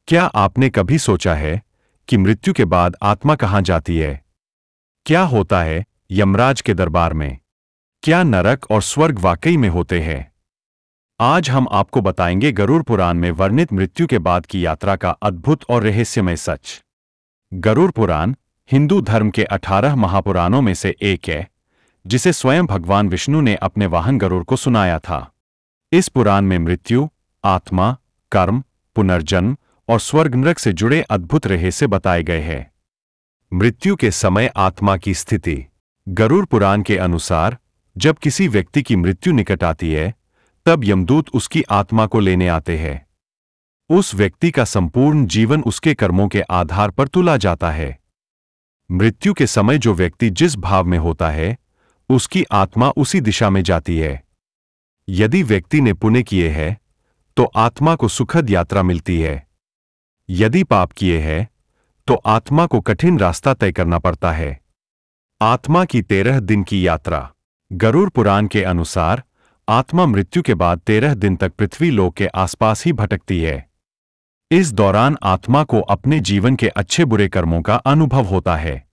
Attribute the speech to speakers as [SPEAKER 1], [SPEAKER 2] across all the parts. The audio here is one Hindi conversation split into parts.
[SPEAKER 1] क्या आपने कभी सोचा है कि मृत्यु के बाद आत्मा कहाँ जाती है? क्या होता है यमराज के दरबार में? क्या नरक और स्वर्ग वाकई में होते हैं? आज हम आपको बताएंगे गरुड़ पुराण में वर्णित मृत्यु के बाद की यात्रा का अद्भुत और रहस्यमय सच। गरुड़ पुराण हिंदू धर्म के 18 महापुराणों में से एक है, जिसे स्वयं भगवान विष्णु ने अपने वाहन गरुड़ को सुनाया था। इस पुराण में मृत्यु, आत्मा, कर्म, पुनर्जन्म और स्वर्ग नरक से जुड़े अद्भुत रहस्य बताए गए हैं। मृत्यु के समय आत्मा की स्थिति। गरुड़ पुराण के अनुसार जब किसी व्यक्ति की मृत्यु निकट आती है, तब यमदूत उसकी आत्मा को लेने आते हैं। उस व्यक्ति का संपूर्ण जीवन उसके कर्मों के आधार पर तुला जाता है। मृत्यु के समय जो व्यक्ति जिस भाव में होता है, उसकी आत्मा उसी दिशा में जाती है। यदि व्यक्ति ने पुण्य किए हैं, तो आत्मा को सुखद यात्रा मिलती है। यदि पाप किए हैं, तो आत्मा को कठिन रास्ता तय करना पड़ता है। आत्मा की 13 दिन की यात्रा। गरुड़ पुराण के अनुसार आत्मा मृत्यु के बाद 13 दिन तक पृथ्वी लोक के आसपास ही भटकती है। इस दौरान आत्मा को अपने जीवन के अच्छे बुरे कर्मों का अनुभव होता है।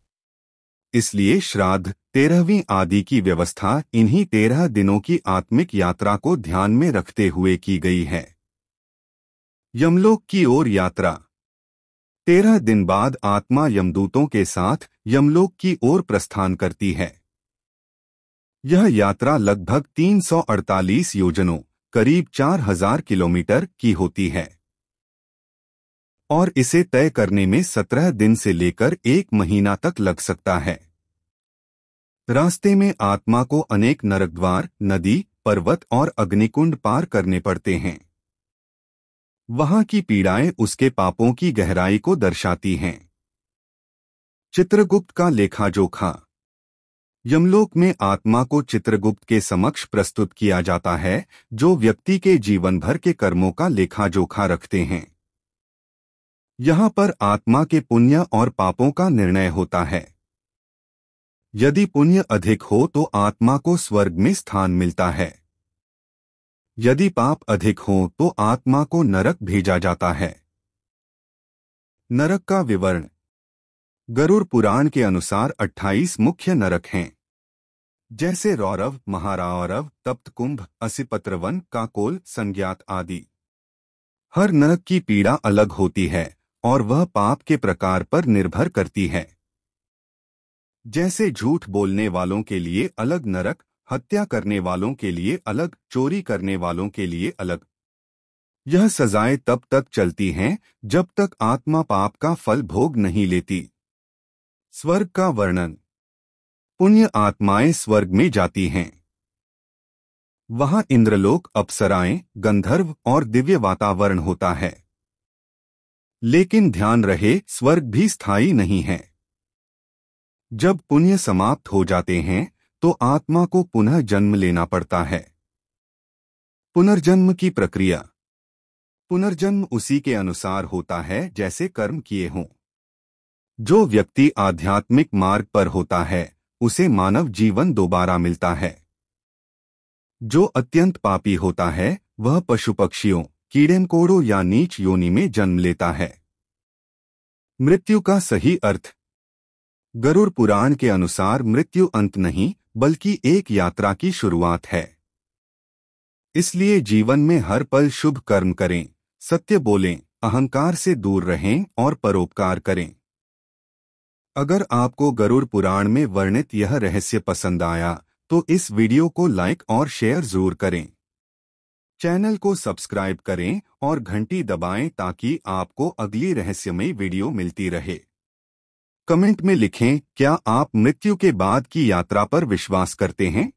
[SPEAKER 2] इसलिए श्राद्ध, 13वीं आदि की व्यवस्था इन्हीं 13 दिनों की आत्मिक यात्रा को ध्यान में रखते हुए की गई है। यमलोक की ओर यात्रा। 13 दिन बाद आत्मा यमदूतों के साथ यमलोक की ओर प्रस्थान करती है। यह यात्रा लगभग 348 योजनों, करीब 4000 किलोमीटर की होती है और इसे तय करने में 17 दिन से लेकर 1 महीना तक लग सकता है। रास्ते में आत्मा को अनेक नरकद्वार, नदी, पर्वत और अग्निकुंड पार करने पड़ते हैं। वहां की पीड़ाएं उसके पापों की गहराई को दर्शाती हैं। चित्रगुप्त का लेखा जोखा। यमलोक में आत्मा को चित्रगुप्त के समक्ष प्रस्तुत किया जाता है, जो व्यक्ति के जीवन भर के कर्मों का लेखा जोखा रखते हैं। यहाँ पर आत्मा के पुण्य और पापों का निर्णय होता है। यदि पुण्य अधिक हो तो आत्मा को स्वर्ग में स्थान मिलता है। यदि पाप अधिक हो तो आत्मा को नरक भेजा जाता है। नरक का विवरण। गरुड़ पुराण के अनुसार 28 मुख्य नरक हैं, जैसे रौरव, महारौरव, तप्तकुंभ, असिपत्रवन, काकोल, संज्ञात आदि। हर नरक की पीड़ा अलग होती है और वह पाप के प्रकार पर निर्भर करती है। जैसे झूठ बोलने वालों के लिए अलग नरक, हत्या करने वालों के लिए अलग, चोरी करने वालों के लिए अलग। यह सजाएं तब तक चलती हैं जब तक आत्मा पाप का फल भोग नहीं लेती। स्वर्ग का वर्णन। पुण्य आत्माएं स्वर्ग में जाती हैं। वहां इंद्रलोक, अप्सराएं, गंधर्व और दिव्य वातावरण होता है। लेकिन ध्यान रहे, स्वर्ग भी स्थायी नहीं है। जब पुण्य समाप्त हो जाते हैं तो आत्मा को पुनः जन्म लेना पड़ता है। पुनर्जन्म की प्रक्रिया। पुनर्जन्म उसी के अनुसार होता है जैसे कर्म किए हों। जो व्यक्ति आध्यात्मिक मार्ग पर होता है, उसे मानव जीवन दोबारा मिलता है। जो अत्यंत पापी होता है, वह पशु पक्षियों, कीड़े मकोड़ों या नीच योनि में जन्म लेता है। मृत्यु का सही अर्थ। गरुड़ पुराण के अनुसार मृत्यु अंत नहीं, बल्कि एक यात्रा की शुरुआत है। इसलिए जीवन में हर पल शुभ कर्म करें, सत्य बोलें, अहंकार से दूर रहें और परोपकार करें। अगर आपको गरुड़ पुराण में वर्णित यह रहस्य पसंद आया, तो इस वीडियो को लाइक और शेयर जरूर करें। चैनल को सब्सक्राइब करें और घंटी दबाएं ताकि आपको अगली रहस्यमयी वीडियो मिलती रहे। कमेंट में लिखें, क्या आप मृत्यु के बाद की यात्रा पर विश्वास करते हैं?